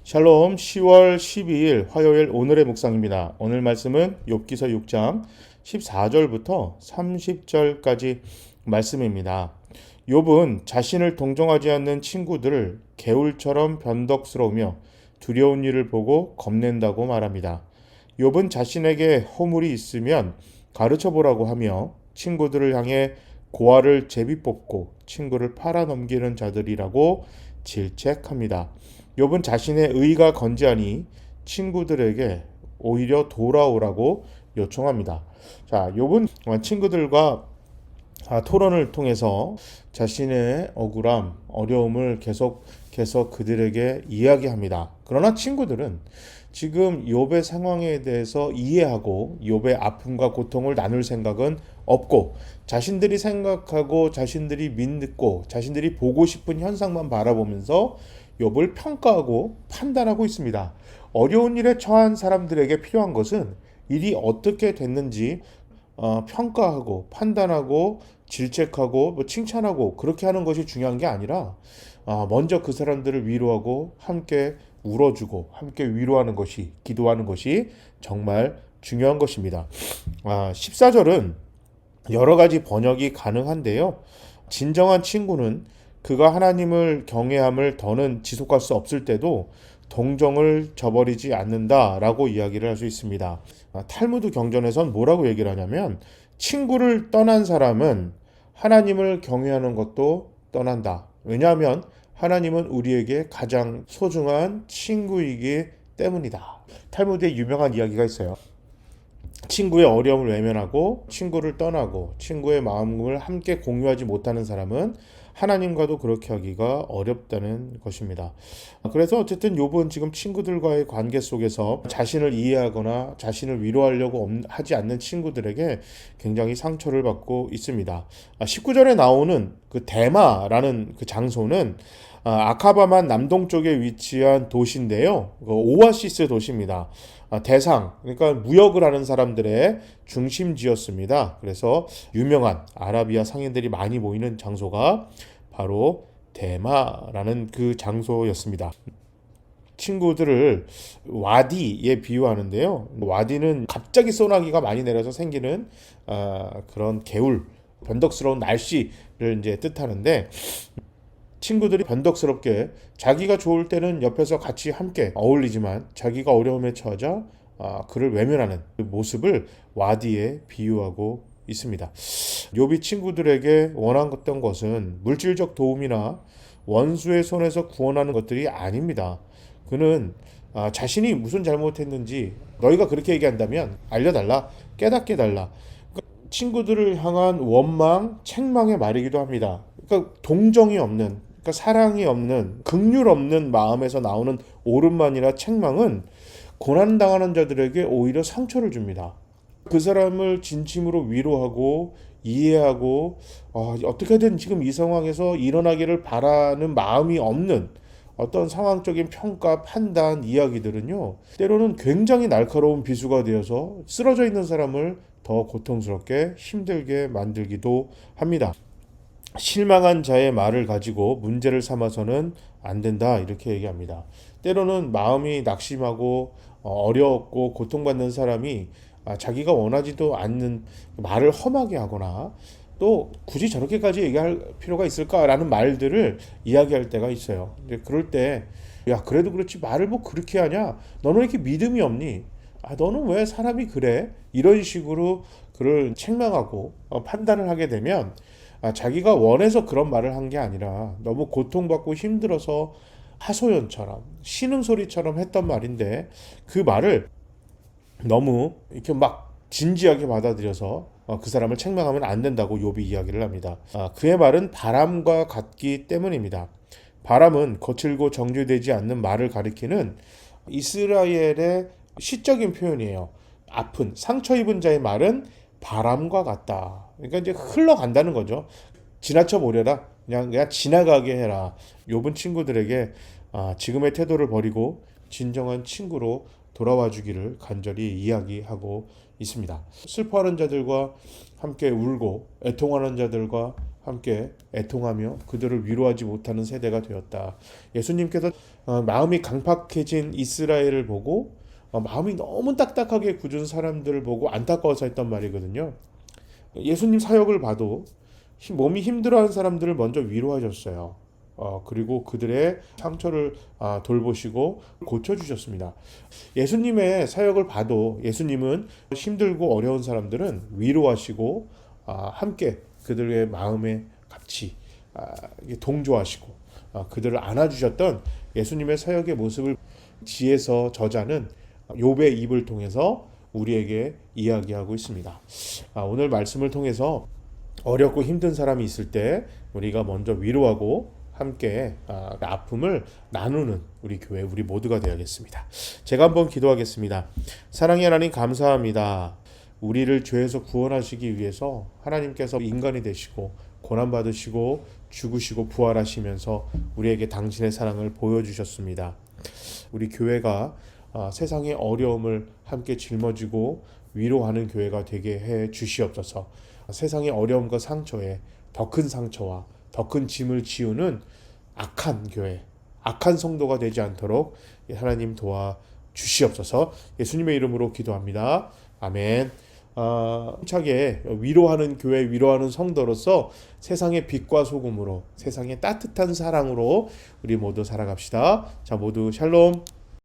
샬롬 10월 12일 화요일 오늘의 묵상입니다. 오늘 말씀은 욥기서 6장 14절부터 30절까지 말씀입니다. 욥은 자신을 동정하지 않는 친구들을 개울처럼 변덕스러우며 두려운 일을 보고 겁낸다고 말합니다. 욥은 자신에게 허물이 있으면 가르쳐 보라고 하며 친구들을 향해 고아를 제비뽑고 친구를 팔아넘기는 자들이라고 질책합니다. 욥은 자신의 의가 건재하니 친구들에게 오히려 돌아오라고 요청합니다. 자, 욥은 친구들과 토론을 통해서 자신의 억울함, 어려움을 계속해서 그들에게 이야기합니다. 그러나 친구들은 지금 욥의 상황에 대해서 이해하고 욥의 아픔과 고통을 나눌 생각은 없고 자신들이 생각하고 자신들이 믿고 자신들이 보고 싶은 현상만 바라보면서 욥을 평가하고 판단하고 있습니다. 어려운 일에 처한 사람들에게 필요한 것은 일이 어떻게 됐는지 평가하고 판단하고 질책하고 칭찬하고 그렇게 하는 것이 중요한 게 아니라 먼저 그 사람들을 위로하고 함께 울어주고 함께 위로하는 것이 기도하는 것이 정말 중요한 것입니다. 14절은 여러 가지 번역이 가능한데요. 진정한 친구는 그가 하나님을 경외함을 더는 지속할 수 없을 때도 동정을 저버리지 않는다라고 이야기를 할 수 있습니다. 탈무드 경전에선 뭐라고 얘기를 하냐면 친구를 떠난 사람은 하나님을 경외하는 것도 떠난다. 왜냐하면 하나님은 우리에게 가장 소중한 친구이기 때문이다. 탈무드에 유명한 이야기가 있어요. 친구의 어려움을 외면하고 친구를 떠나고 친구의 마음을 함께 공유하지 못하는 사람은 하나님과도 그렇게 하기가 어렵다는 것입니다. 그래서 어쨌든 욥은 지금 친구들과의 관계 속에서 자신을 이해하거나 자신을 위로하려고 하지 않는 친구들에게 굉장히 상처를 받고 있습니다. 19절에 나오는 그 데마라는 그 장소는 아카바만 남동쪽에 위치한 도시인데요. 오아시스 도시입니다. 대상, 그러니까 무역을 하는 사람들의 중심지였습니다. 그래서 유명한 아라비아 상인들이 많이 모이는 장소가 바로 데마라는 그 장소였습니다. 친구들을 와디에 비유하는데요. 와디는 갑자기 소나기가 많이 내려서 생기는 그런 개울, 변덕스러운 날씨를 이제 뜻하는데 친구들이 변덕스럽게 자기가 좋을 때는 옆에서 같이 함께 어울리지만 자기가 어려움에 처하자 그를 외면하는 그 모습을 와디에 비유하고 있습니다. 욥이 친구들에게 원했던 것은 물질적 도움이나 원수의 손에서 구원하는 것들이 아닙니다. 그는 자신이 무슨 잘못했는지 너희가 그렇게 얘기한다면 알려달라, 깨닫게 달라. 친구들을 향한 원망, 책망의 말이기도 합니다. 그러니까 동정이 없는, 그러니까 사랑이 없는, 긍휼 없는 마음에서 나오는 오른만이나 책망은 고난당하는 자들에게 오히려 상처를 줍니다. 그 사람을 진심으로 위로하고 이해하고 어떻게든 지금 이 상황에서 일어나기를 바라는 마음이 없는 어떤 상황적인 평가, 판단, 이야기들은요, 때로는 굉장히 날카로운 비수가 되어서 쓰러져 있는 사람을 더 고통스럽게 힘들게 만들기도 합니다. 실망한 자의 말을 가지고 문제를 삼아서는 안 된다 이렇게 얘기합니다. 때로는 마음이 낙심하고 어렵고 고통받는 사람이 자기가 원하지도 않는 말을 험하게 하거나 또 굳이 저렇게까지 얘기할 필요가 있을까라는 말들을 이야기할 때가 있어요. 근데 그럴 때 야, 그래도 그렇지 말을 뭐 그렇게 하냐? 너는 왜 이렇게 믿음이 없니? 너는 왜 사람이 그래? 이런 식으로 그를 책망하고 판단을 하게 되면 자기가 원해서 그런 말을 한 게 아니라 너무 고통받고 힘들어서 하소연처럼 신음소리처럼 했던 말인데 그 말을 너무 이렇게 막 진지하게 받아들여서 그 사람을 책망하면 안 된다고 욥이 이야기를 합니다. 그의 말은 바람과 같기 때문입니다. 바람은 거칠고 정제되지 않는 말을 가리키는 이스라엘의 시적인 표현이에요. 아픈 상처 입은 자의 말은 바람과 같다. 그러니까 이제 흘러간다는 거죠. 지나쳐 보려라. 그냥 지나가게 해라. 욥은 친구들에게 지금의 태도를 버리고 진정한 친구로 돌아와 주기를 간절히 이야기하고 있습니다. 슬퍼하는 자들과 함께 울고 애통하는 자들과 함께 애통하며 그들을 위로하지 못하는 세대가 되었다. 예수님께서 마음이 강팍해진 이스라엘을 보고 마음이 너무 딱딱하게 굳은 사람들을 보고 안타까워서 했던 말이거든요. 예수님 사역을 봐도 몸이 힘들어하는 사람들을 먼저 위로하셨어요. 그리고 그들의 상처를 돌보시고 고쳐주셨습니다. 예수님의 사역을 봐도 예수님은 힘들고 어려운 사람들은 위로하시고 함께 그들의 마음에 같이 동조하시고 그들을 안아주셨던 예수님의 사역의 모습을 지에서 저자는 욥의 입을 통해서 우리에게 이야기하고 있습니다. 오늘 말씀을 통해서 어렵고 힘든 사람이 있을 때 우리가 먼저 위로하고 함께 아픔을 나누는 우리 교회 우리 모두가 되어야겠습니다. 제가 한번 기도하겠습니다. 사랑의 하나님 감사합니다. 우리를 죄에서 구원하시기 위해서 하나님께서 인간이 되시고 고난받으시고 죽으시고 부활하시면서 우리에게 당신의 사랑을 보여주셨습니다. 우리 교회가 세상의 어려움을 함께 짊어지고 위로하는 교회가 되게 해 주시옵소서. 세상의 어려움과 상처에 더 큰 상처와 더 큰 짐을 지우는 악한 교회, 악한 성도가 되지 않도록 하나님 도와 주시옵소서. 예수님의 이름으로 기도합니다. 아멘. 힘차게 위로하는 교회, 위로하는 성도로서 세상의 빛과 소금으로, 세상의 따뜻한 사랑으로 우리 모두 살아갑시다. 자, 모두 샬롬.